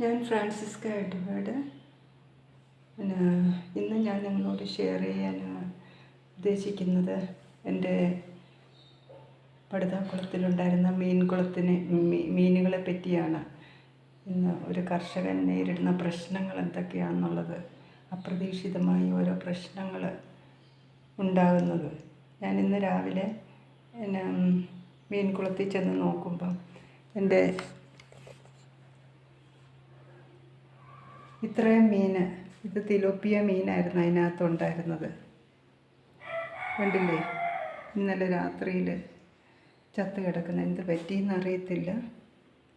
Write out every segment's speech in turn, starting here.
ഞാൻ Francesca Edward. ഇന്ന് ഞാൻ നിങ്ങളോട് ഷെയർ ചെയ്യാൻ ഉദ്ദേശിക്കുന്നത് എൻ്റെ പടുതാക്കുളത്തിലുണ്ടായിരുന്ന മീനുകളെ പറ്റിയാണ്. ഇന്ന് ഒരു കർഷകൻ നേരിടുന്ന പ്രശ്നങ്ങൾ എന്തൊക്കെയാണെന്നുള്ളത്, അപ്രതീക്ഷിതമായി ഓരോ പ്രശ്നങ്ങൾ ഉണ്ടാകുന്നത്. ഞാൻ ഇന്ന് രാവിലെ മീൻകുളത്തിൽ ചെന്ന് നോക്കുമ്പം എൻ്റെ ഇത്രയും ഇത് തിലോപ്പിയ മീനായിരുന്നു അതിനകത്തുണ്ടായിരുന്നത്. കണ്ടില്ലേ, ഇന്നലെ രാത്രിയിൽ ചത്ത് കിടക്കുന്ന. എന്ത് പറ്റിയെന്ന് അറിയത്തില്ല.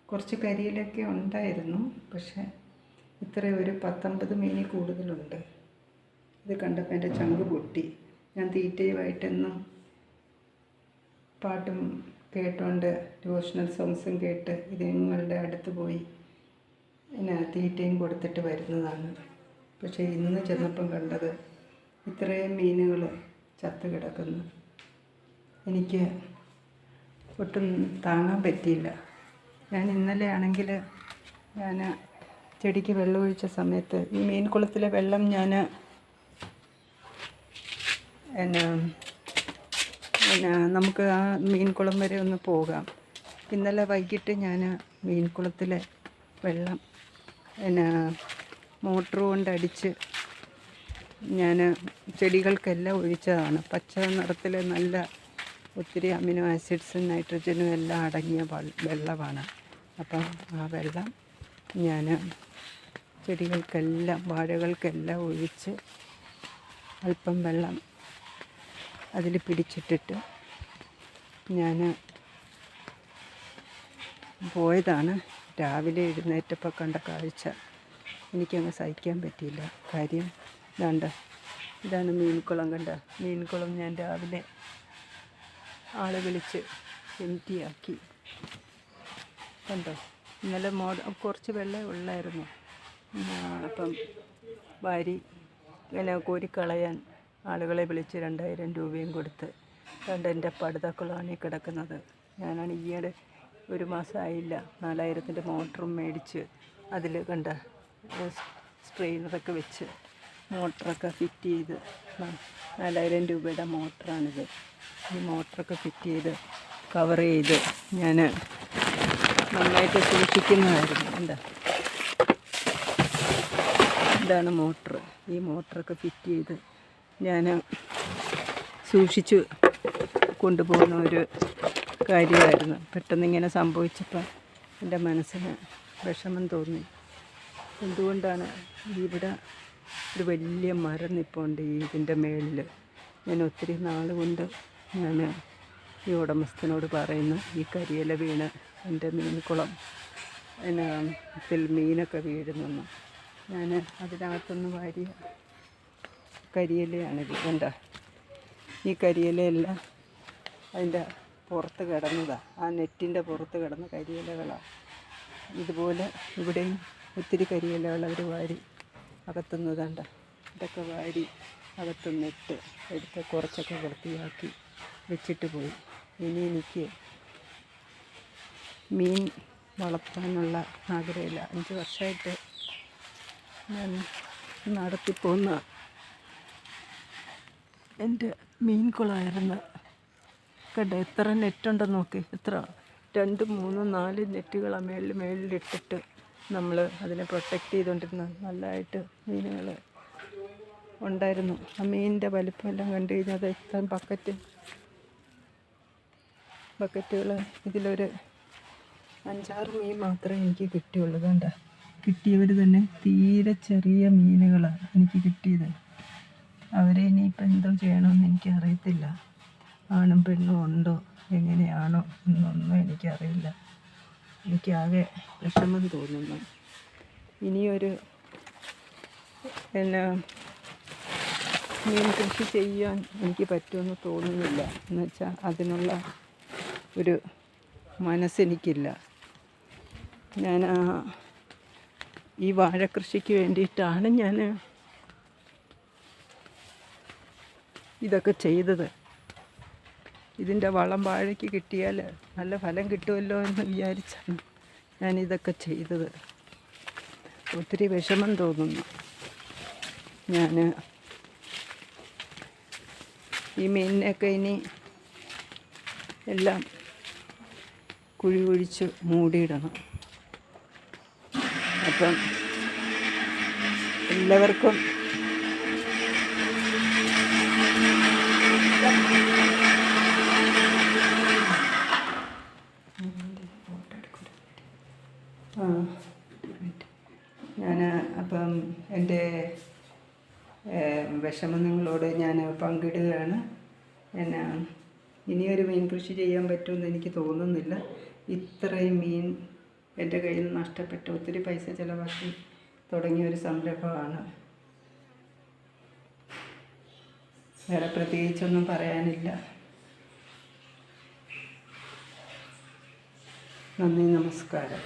കുറച്ച് കരിയിലൊക്കെ ഉണ്ടായിരുന്നു, പക്ഷേ ഇത്രയും ഒരു 19 മീനിൽ കൂടുതലുണ്ട്. ഇത് കണ്ടപ്പോൾ എൻ്റെ ചങ്ക് പൊട്ടി. ഞാൻ തീറ്റയുമായിട്ടെന്നും പാട്ടും കേട്ടോണ്ട് ഡിവോഷണൽ സോങ്സും കേട്ട് ഇതുങ്ങളുടെ അടുത്ത് പോയി തീറ്റയും കൊടുത്തിട്ട് വരുന്നതാണ്. പക്ഷേ ഇന്ന് ചെന്നപ്പം കണ്ടത് ഇത്രയും മീനുകൾ ചത്ത് കിടക്കുന്നു. എനിക്ക് ഒട്ടും താങ്ങാൻ പറ്റിയില്ല. ഞാൻ ഇന്നലെ ആണെങ്കിൽ ഞാൻ ചെടിക്ക് വെള്ളമൊഴിച്ച സമയത്ത് ഈ മീൻകുളത്തിലെ വെള്ളം ഞാൻ നമുക്ക് ആ മീൻകുളം വരെ ഒന്ന് പോകാം. ഇന്നലെ വൈകിട്ട് ഞാൻ മീൻകുളത്തിലെ വെള്ളം മോട്ടർ കൊണ്ടടിച്ച് ഞാൻ ചെടികൾക്കെല്ലാം ഒഴിച്ചതാണ്. പച്ച നിറത്തിൽ നല്ല ഒത്തിരി അമിനോ ആസിഡ്സും നൈട്രജനും എല്ലാം അടങ്ങിയ വെള്ളമാണ്. അപ്പം ആ വെള്ളം ഞാൻ ചെടികൾക്കെല്ലാം വാഴകൾക്കെല്ലാം ഒഴിച്ച് അല്പം വെള്ളം അതിൽ പിടിച്ചിട്ടിട്ട് ഞാൻ പോയതാണ്. രാവിലെ എഴുന്നേറ്റപ്പോൾ കണ്ട കാഴ്ച എനിക്കങ്ങ് സഹിക്കാൻ പറ്റിയില്ല. കാര്യം ഇതാണ് മീൻകുളം. മീൻകുളം ഞാൻ രാവിലെ ആളെ വിളിച്ച് എംറ്റിയാക്കി. കണ്ടോ, ഇന്നലെ കുറച്ച് വെള്ളം ഉള്ളായിരുന്നു. അപ്പം വാരി കോരിക്കളയാൻ ആളുകളെ വിളിച്ച് 2000 രൂപയും കൊടുത്ത് എൻ്റെ പടുതാക്കുളമാണ് കിടക്കുന്നത്. ഞാനാണ് ഈയിടെ 1 മാസമായില്ല 4000-ൻ്റെ മോട്ടറും മേടിച്ച് അതിൽ സ്ട്രെയിനറൊക്കെ വെച്ച് മോട്ടറൊക്കെ ഫിറ്റ് ചെയ്ത് 4000 രൂപയുടെ മോട്ടറാണിത്. ഈ മോട്ടറൊക്കെ ഫിറ്റ് ചെയ്ത് കവർ ചെയ്ത് ഞാൻ നന്നായിട്ട് സൂക്ഷിക്കുന്നതായിരുന്നു. ഇതാണ് മോട്ടർ. ഈ മോട്ടറൊക്കെ ഫിറ്റ് ചെയ്ത് ഞാൻ സൂക്ഷിച്ച് കൊണ്ടുപോകുന്ന ഒരു കാര്യമായിരുന്നു. പെട്ടെന്ന് ഇങ്ങനെ സംഭവിച്ചപ്പോൾ എൻ്റെ മനസ്സിന് വിഷമം തോന്നി. എന്തുകൊണ്ടാണ് ഇവിടെ ഒരു വലിയ മരം നിൽപ്പുണ്ട് ഇതിൻ്റെ മേളിൽ. ഞാൻ ഒത്തിരി നാൾ കൊണ്ട് ഞാൻ ഈ ഉടമസ്ഥനോട് പറയുന്നു, ഈ കരിയില വീണ് എൻ്റെ മീൻകുളം മീനൊക്കെ വീഴുന്നെന്ന്. ഞാൻ അതിനകത്തുനിന്ന് വാരിയ കരിയിലയാണിത്. ഈ കരിയിലയെല്ലാം അതിൻ്റെ പുറത്ത് കിടന്നതാണ്. ആ നെറ്റിൻ്റെ പുറത്ത് കിടന്ന കരിയിലകളാണ്. ഇതുപോലെ ഇവിടെയും ഒത്തിരി കരിയിലകൾ അവർ വാരി അകത്തുന്നതണ്ട. ഇതൊക്കെ വാരി അകത്തുനിന്നിട്ട് എടുത്ത് കുറച്ചൊക്കെ വൃത്തിയാക്കി വെച്ചിട്ട് പോയി. ഇനി എനിക്ക് മീൻ വളർത്താനുള്ള ആഗ്രഹമില്ല. 5 വർഷമായിട്ട് ഞാൻ നടത്തിപ്പോന്ന എൻ്റെ മീൻകുളമായിരുന്നു. എത്ര നെറ്റുണ്ടെന്ന് നോക്കി. എത്ര 2, 3, 4 നെറ്റുകളാണ് മേളിലിട്ടിട്ട് നമ്മൾ അതിനെ പ്രൊട്ടക്റ്റ് ചെയ്തുകൊണ്ടിരുന്ന. നല്ലതായിട്ട് മീനുകൾ ഉണ്ടായിരുന്നു. ആ മീനിൻ്റെ വലിപ്പമെല്ലാം കണ്ടു കഴിഞ്ഞാൽ അത് ഇത്രയും ബക്കറ്റുകൾ ഇതിലൊരു 5-6 മീൻ മാത്രമേ എനിക്ക് കിട്ടിയുള്ളൂ. കിട്ടിയവർ തന്നെ തീരെ ചെറിയ മീനുകളാണ് എനിക്ക് കിട്ടിയത്. അവരെ ഇനിയിപ്പോൾ എന്തോ ചെയ്യണമെന്ന് എനിക്കറിയത്തില്ല. ആണും പെണ്ണും ഉണ്ടോ എങ്ങനെയാണോ എന്നൊന്നും എനിക്കറിയില്ല. എനിക്കാകെ വിഷമം തോന്നുന്നു. ഇനിയൊരു മീൻ കൃഷി ചെയ്യാൻ എനിക്ക് പറ്റുമെന്ന് തോന്നുന്നില്ല. എന്നുവെച്ചാൽ അതിനുള്ള ഒരു മനസ്സെനിക്കില്ല. ഞാൻ ഈ വാഴക്കൃഷിക്ക് വേണ്ടിയിട്ടാണ് ഞാൻ ഇതൊക്കെ ചെയ്തത്. ഇതിൻ്റെ വളം വാഴയ്ക്ക് കിട്ടിയാൽ നല്ല ഫലം കിട്ടുമല്ലോ എന്ന് വിചാരിച്ചാണ് ഞാനിതൊക്കെ ചെയ്തത്. ഒത്തിരി വിഷമം തോന്നുന്നു. ഞാൻ ഈ മീനിനെയൊക്കെ ഇനി എല്ലാം കുഴി കുഴിച്ച് മൂടിയിടണം. അപ്പം എല്ലാവർക്കും ഞാൻ അപ്പം എൻ്റെ വിഷമം നിങ്ങളോട് ഞാൻ പങ്കിടുകയാണ്. എന്നാ ഇനിയൊരു മീൻ കൃഷി ചെയ്യാൻ പറ്റുമെന്ന് എനിക്ക് തോന്നുന്നില്ല. ഇത്രയും മീൻ എൻ്റെ കയ്യിൽ നിന്ന് നഷ്ടപ്പെട്ടു. ഒത്തിരി പൈസ ചിലവാക്കി തുടങ്ങിയൊരു സംരംഭമാണ്. വേറെ പ്രത്യേകിച്ചൊന്നും പറയാനില്ല. നന്ദി, നമസ്കാരം.